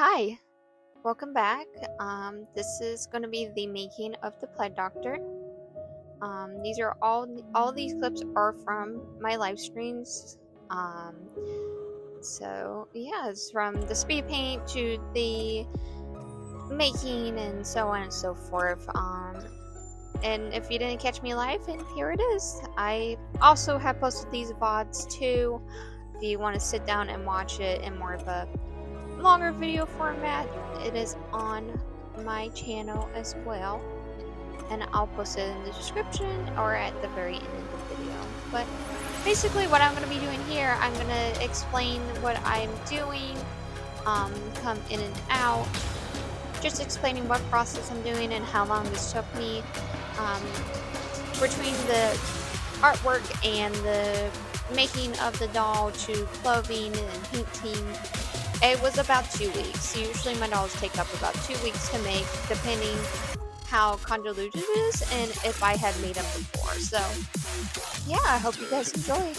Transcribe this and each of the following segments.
Hi, welcome back. This is going to be the making of the Plaid Doctor. These are all these clips are from my live streams. Um, so yeah, it's from the speed paint to the making and so on and so forth. And if you didn't catch me live, and here it is. I also have posted these VODs too. If you want to sit down and watch it in more of a longer video format, it is on my channel as well, and I'll post it in the description or at the very end of the video. But basically what I'm going to be doing here, I'm going to explain what I'm doing, come in and out, just explaining what process I'm doing and how long this took me, between the artwork and the making of the doll to clothing and painting. It was about 2 weeks. Usually my dolls take up about 2 weeks to make, depending how convoluted it is and if I had made them before. So yeah, I hope you guys enjoy.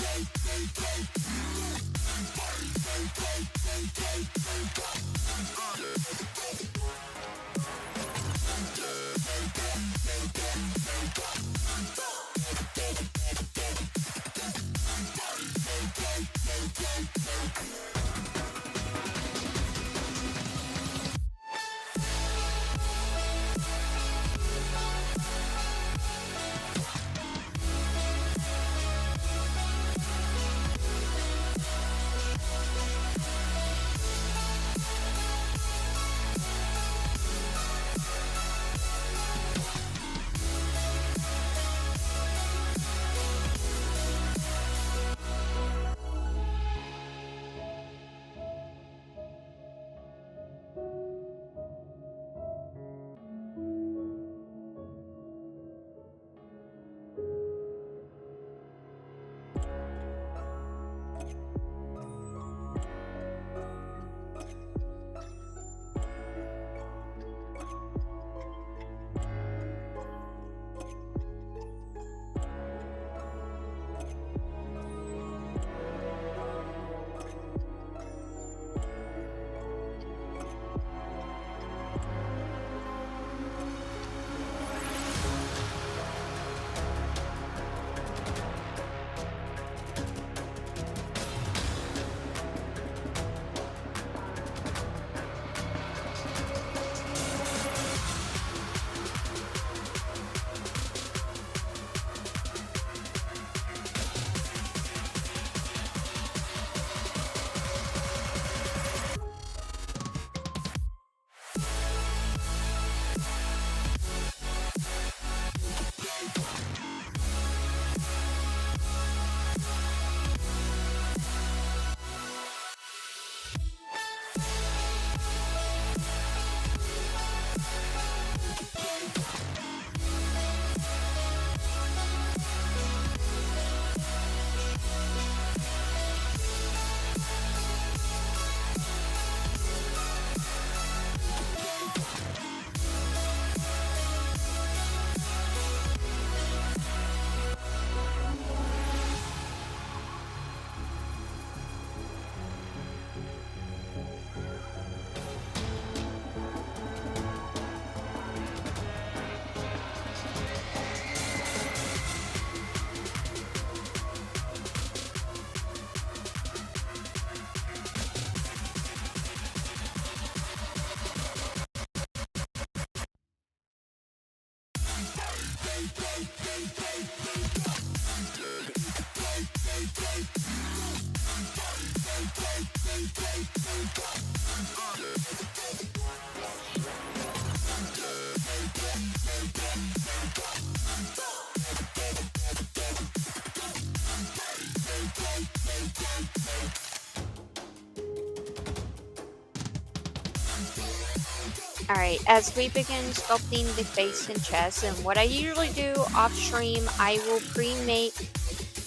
Alright, as we begin sculpting the face and chest, and what I usually do off stream, I will pre-make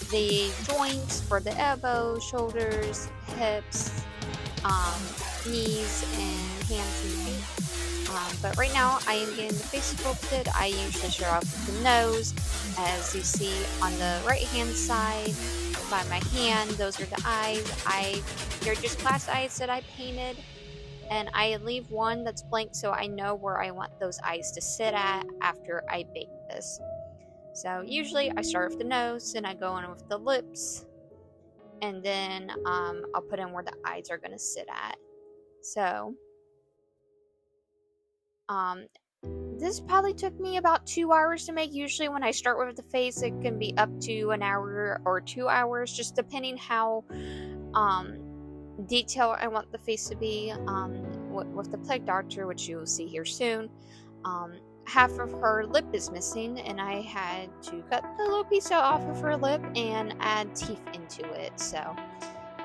the joints for the elbows, shoulders, hips, knees, and hands and feet. But right now I am getting the face sculpted. I usually start off with the nose, as you see on the right hand side by my hand. Those are the eyes. They're just glass eyes that I painted. and I leave one that's blank so I know where I want those eyes to sit at after I bake this. So usually I start with the nose, and I go in with the lips, and then I'll put in where the eyes are going to sit at. So um, this probably took me about 2 hours to make. Usually when I start with the face, it can be up to an hour or 2 hours, just depending how um, detailed I want the face to be. With the plague doctor, which you will see here soon, um, half of her lip is missing, and I had to cut a little piece off of her lip and add teeth into it. So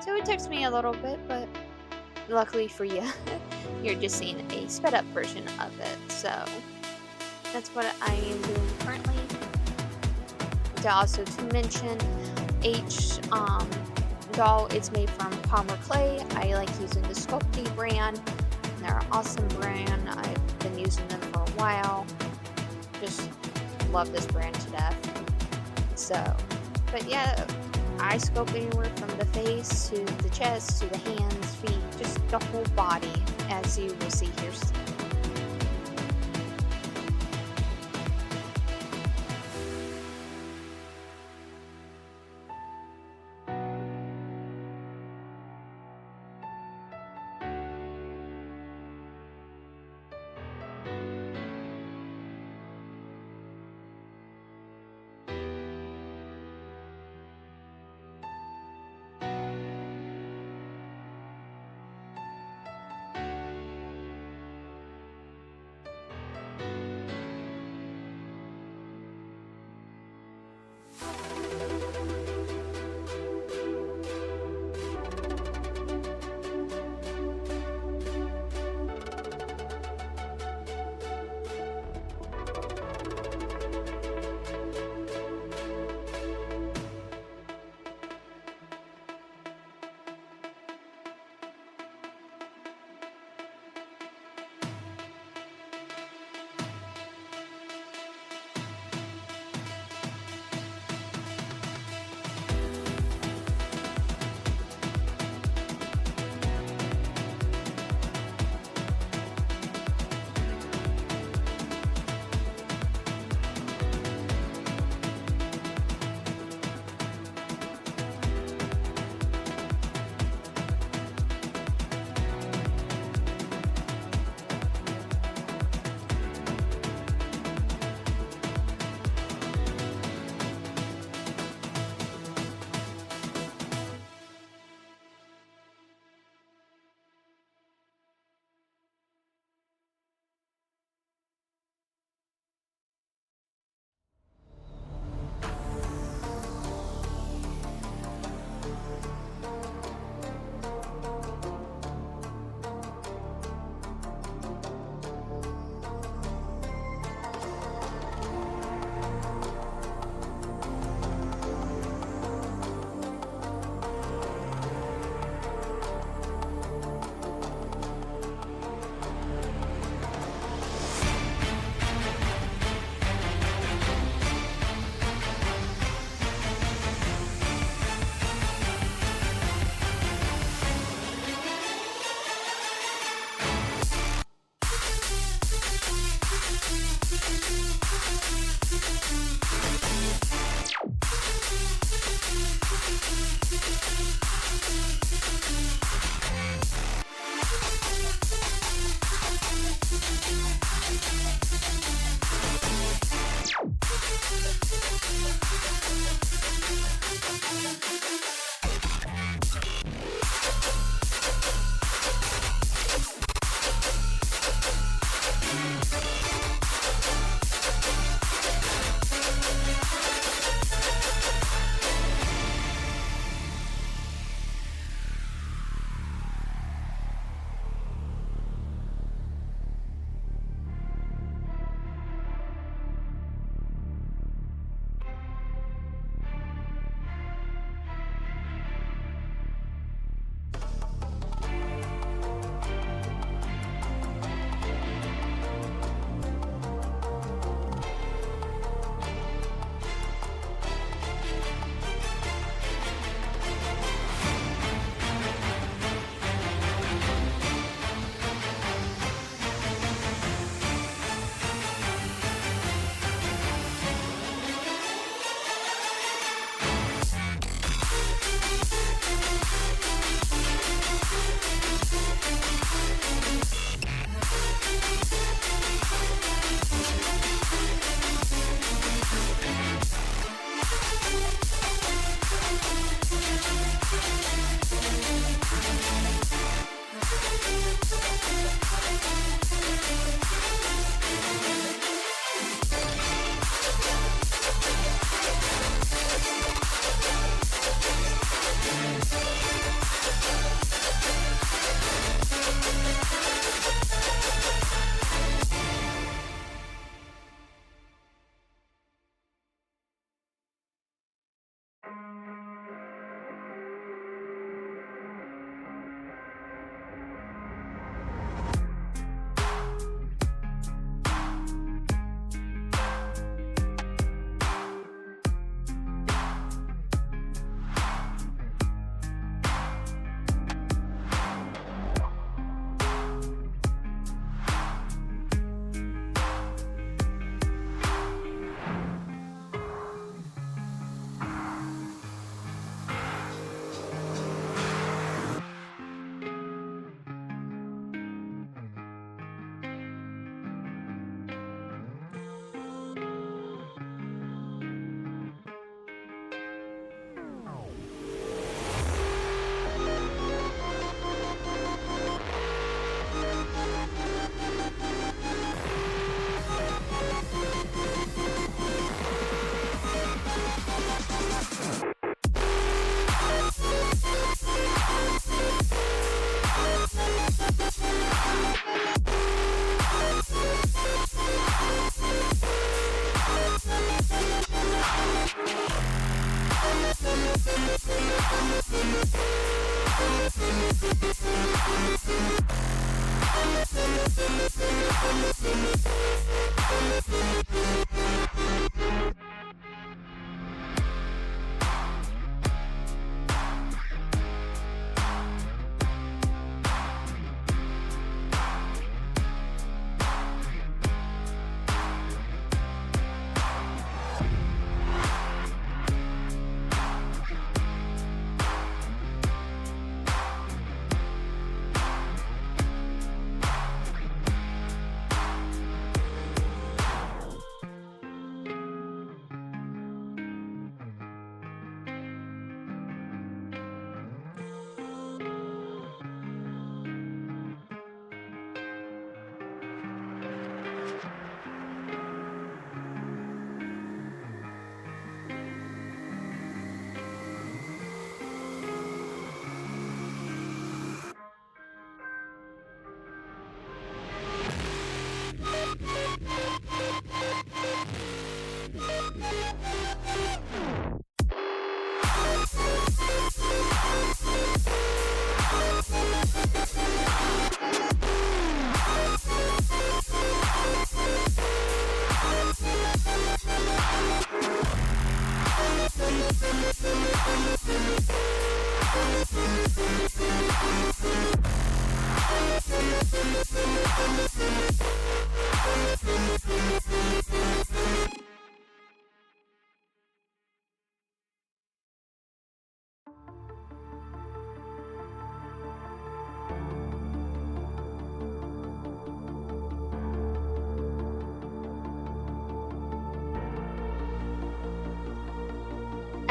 it takes me a little bit, but luckily for you, you're just seeing a sped up version of it. So that's what I am doing currently. To mention, each doll is made from Palmer Clay. I like using the Sculpty brand. They're an awesome brand. I've been using them for a while. Just love this brand to death. So, but yeah, I sculpt anywhere from the face to the chest to the hands, feet, just the whole body, as you will see here.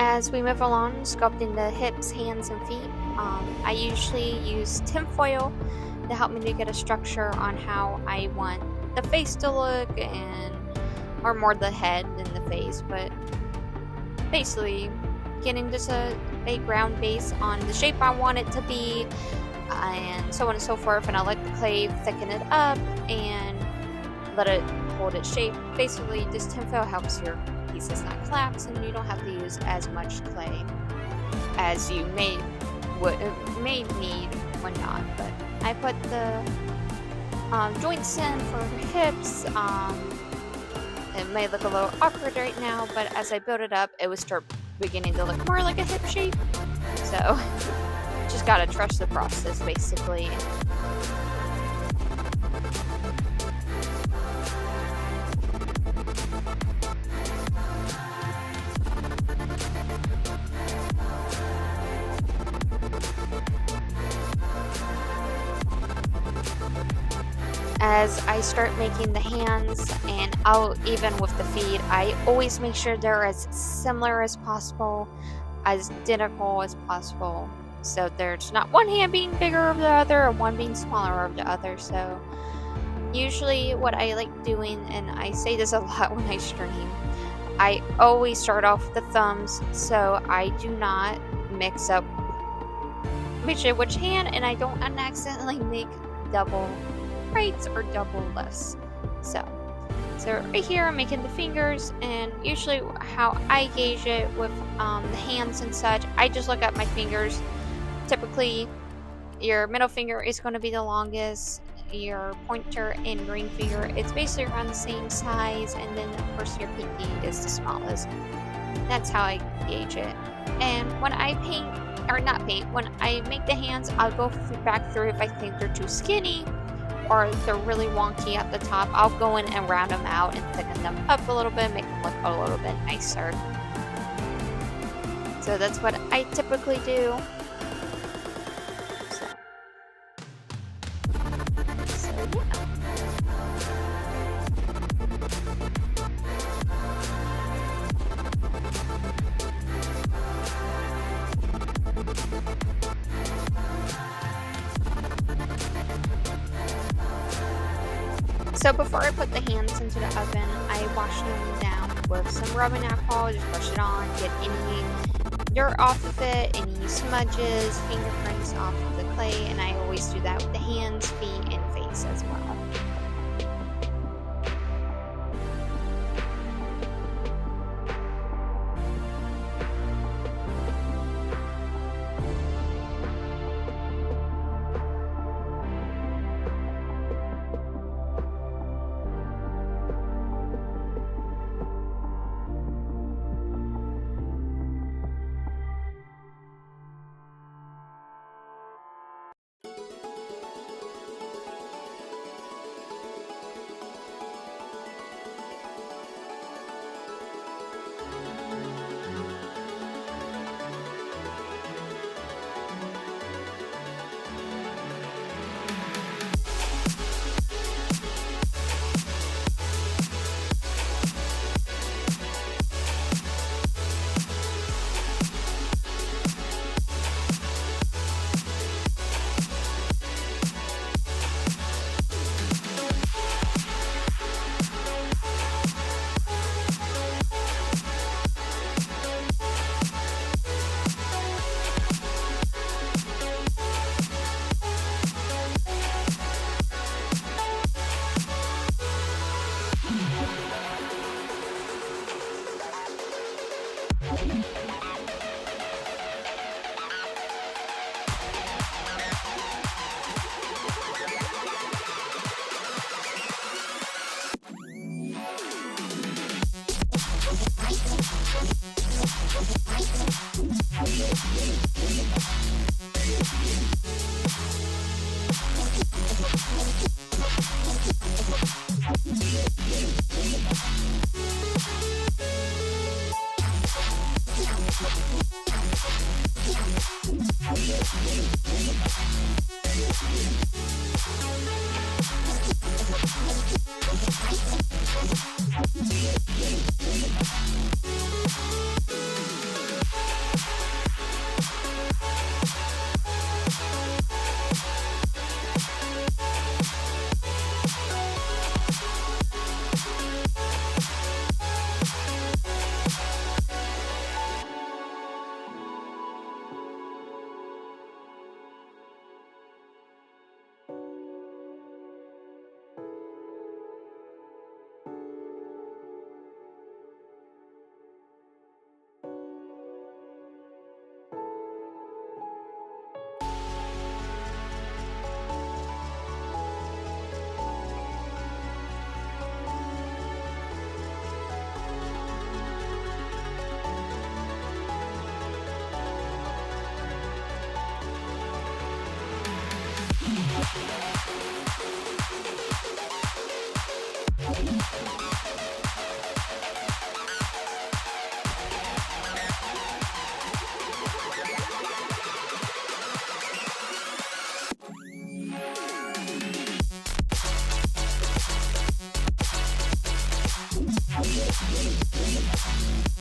As we move along, sculpting the hips, hands, and feet, I usually use tinfoil to help me to get a structure on how I want the face to look, or more the head than the face, but basically getting just a ground base on the shape I want it to be, and so on and so forth. And I let the clay thicken it up and let it hold its shape. Basically, this tinfoil helps your pieces not collapse, and you don't have to use as much clay as you may need when not. But I put the joints in for hips. It may look a little awkward right now, but as I build it up, it would start beginning to look more like a hip shape. So just gotta trust the process, basically. As I start making the hands, and even with the feet, I always make sure they're as similar as possible, as identical as possible. So there's not one hand being bigger over the other or one being smaller over the other. So usually what I like doing, and I say this a lot when I stream, I always start off with the thumbs so I do not mix up which hand, and I don't accidentally make double rights or double lefts. So right here I'm making the fingers, and usually how I gauge it with the hands and such, I just look at my fingers. Typically your middle finger is going to be the longest, your pointer and ring finger, it's basically around the same size, and then of course your pinky is the smallest. That's how I gauge it. And when I when I make the hands, I'll go back through if I think they're too skinny or they're really wonky at the top. I'll go in and round them out and thicken them up a little bit, make them look a little bit nicer. So that's what I typically do. So yeah. So before I put the hands into the oven, I wash them down with some rubbing alcohol, just brush it on, get any dirt off of it, any smudges, fingerprints off of the clay, and I always do that with the hands, feet, and face as well.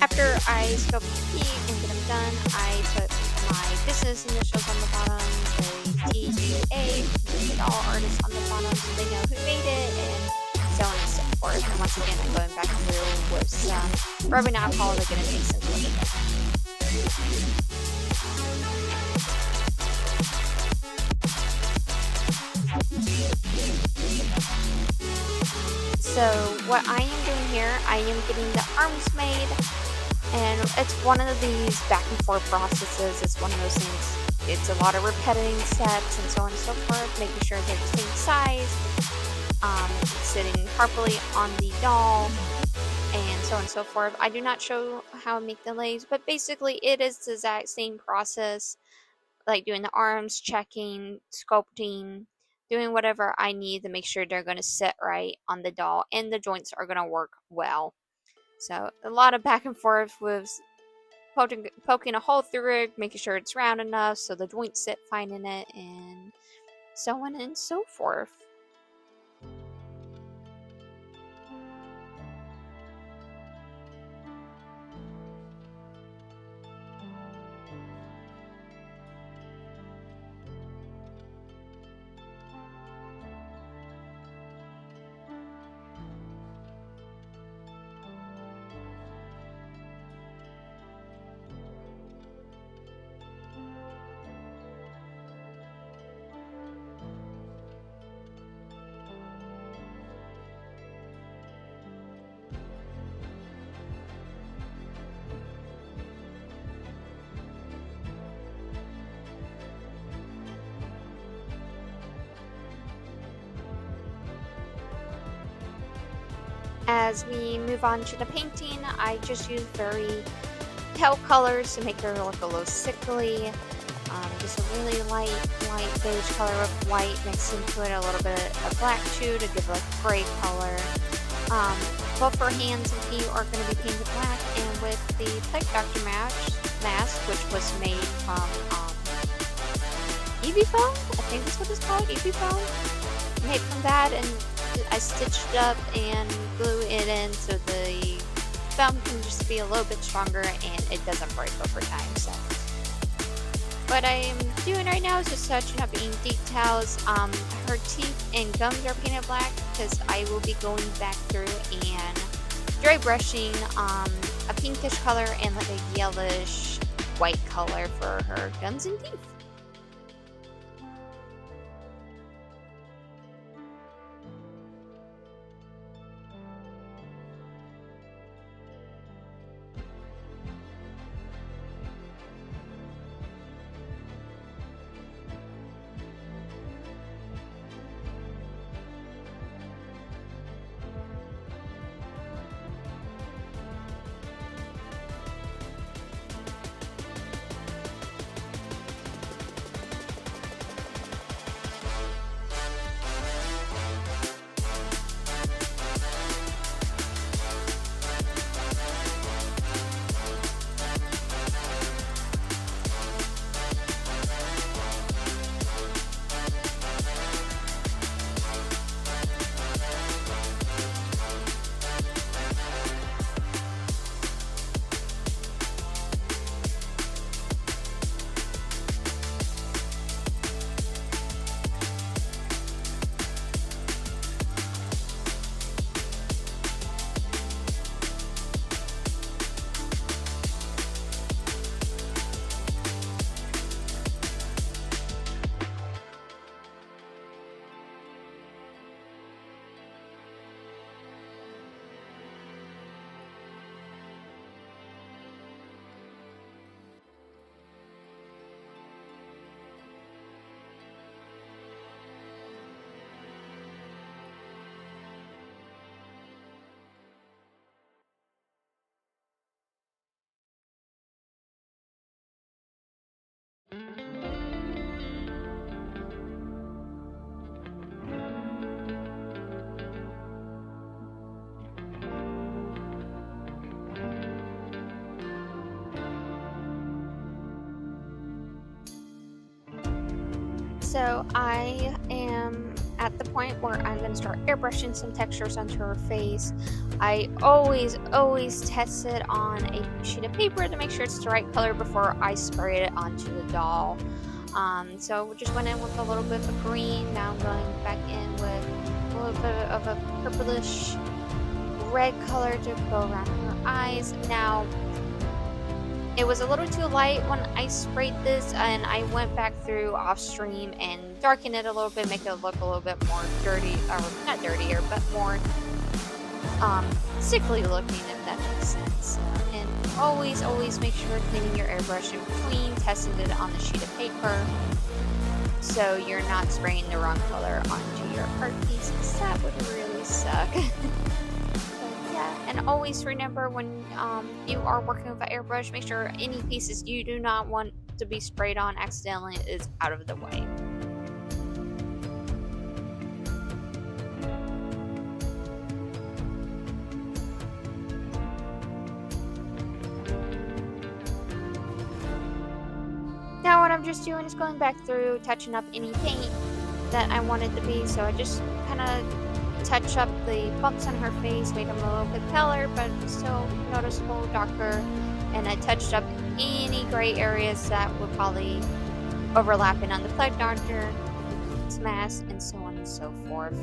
After I scope the key and get them done, I put my business initials on the bottom, the TGA, the doll artist on the bottom so they know who made it, and so on and so forth. And once again, I'm going back through with some rubbing alcohol to get a decent look at it. So what I am doing here, I am getting the arms made, and it's one of these back and forth processes. It's one of those things, it's a lot of repeating steps and so on and so forth, making sure they're the same size, sitting properly on the doll, and so on and so forth. I do not show how I make the legs, but basically it is the exact same process, like doing the arms, checking, sculpting, doing whatever I need to make sure they're going to sit right on the doll and the joints are going to work well. So a lot of back and forth with poking a hole through it, making sure it's round enough so the joints sit fine in it, and so on and so forth. As we move on to the painting, I just use very pale colors to make her look a little sickly. Just a really light beige color with white mixed into it, a little bit of black too to give a gray color. Both her hands and feet are going to be painted black, and with the Plague Doctor mask, which was made from EV foam, I think that's what it's called, EV foam. Made from that, and I stitched it up and glue it in so the foam can just be a little bit stronger and it doesn't break over time. So what I'm doing right now is just touching up any details. Her teeth and gums are painted black because I will be going back through and dry brushing a pinkish color and like a yellowish white color for her gums and teeth. So I am at the point where I'm going to start airbrushing some textures onto her face. I always test it on a sheet of paper to make sure it's the right color before I spray it onto the doll. So we just went in with a little bit of green. Now I'm going back in with a little bit of a purplish red color to go around her eyes. Now, it was a little too light when I sprayed this, and I went back through off stream and darkened it a little bit, make it look a little bit more dirty, or not dirtier, but more sickly looking, if that makes sense. And always make sure cleaning your airbrush in between, testing it on the sheet of paper, so you're not spraying the wrong color onto your art piece, because that would really suck. And always remember, when you are working with an airbrush, make sure any pieces you do not want to be sprayed on accidentally is out of the way. Now what I'm just doing is going back through, touching up any paint that I want it to be, so I just kind of touch up the bumps on her face, made them a little bit paler but still noticeable darker, and I touched up any gray areas that would probably overlapping on the plague doctor, its mask, and so on and so forth.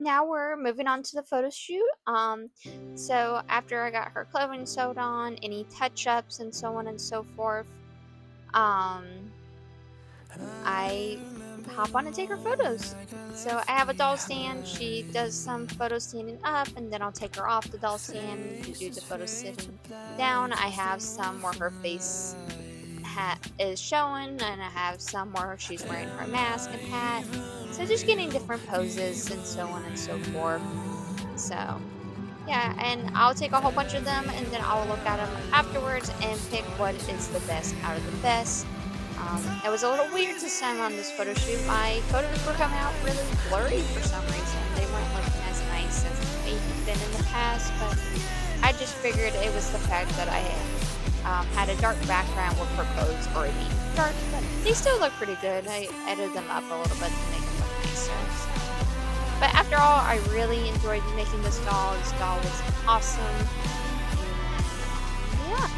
Now we're moving on to the photo shoot. So after I got her clothing sewed on, any touch-ups and so on and so forth, I hop on and take her photos. So I have a doll stand. She does some photo standing up, and then I'll take her off the doll stand to do the photo sitting down. I have some where her face is showing, and I have some where she's wearing her mask and hat. So just getting different poses and so on and so forth. So yeah, and I'll take a whole bunch of them and then I'll look at them afterwards and pick what is the best out of the best. It was a little weird this time on this photo shoot. My photos were coming out really blurry for some reason. They weren't looking as nice as they've been in the past, but I just figured it was the fact that I had a dark background with her clothes already dark, but they still look pretty good. I edited them up a little bit to make them look nicer. So. But after all, I really enjoyed making this doll. This doll was awesome. And yeah.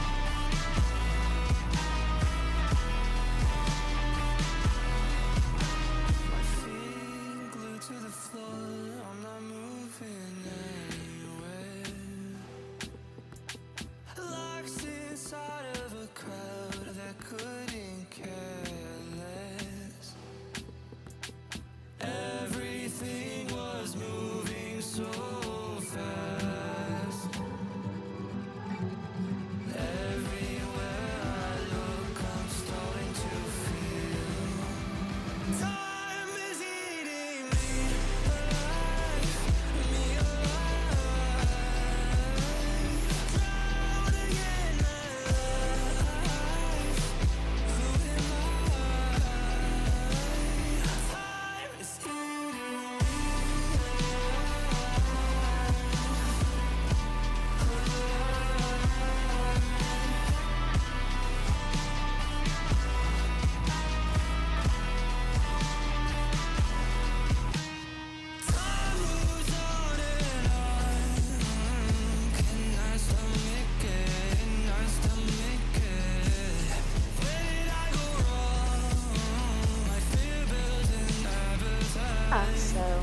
So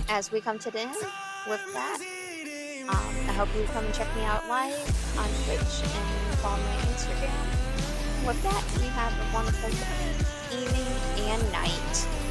as we come to the end with that, I hope you come and check me out live on Twitch and follow my Instagram. With that, you have a wonderful day, evening, and night.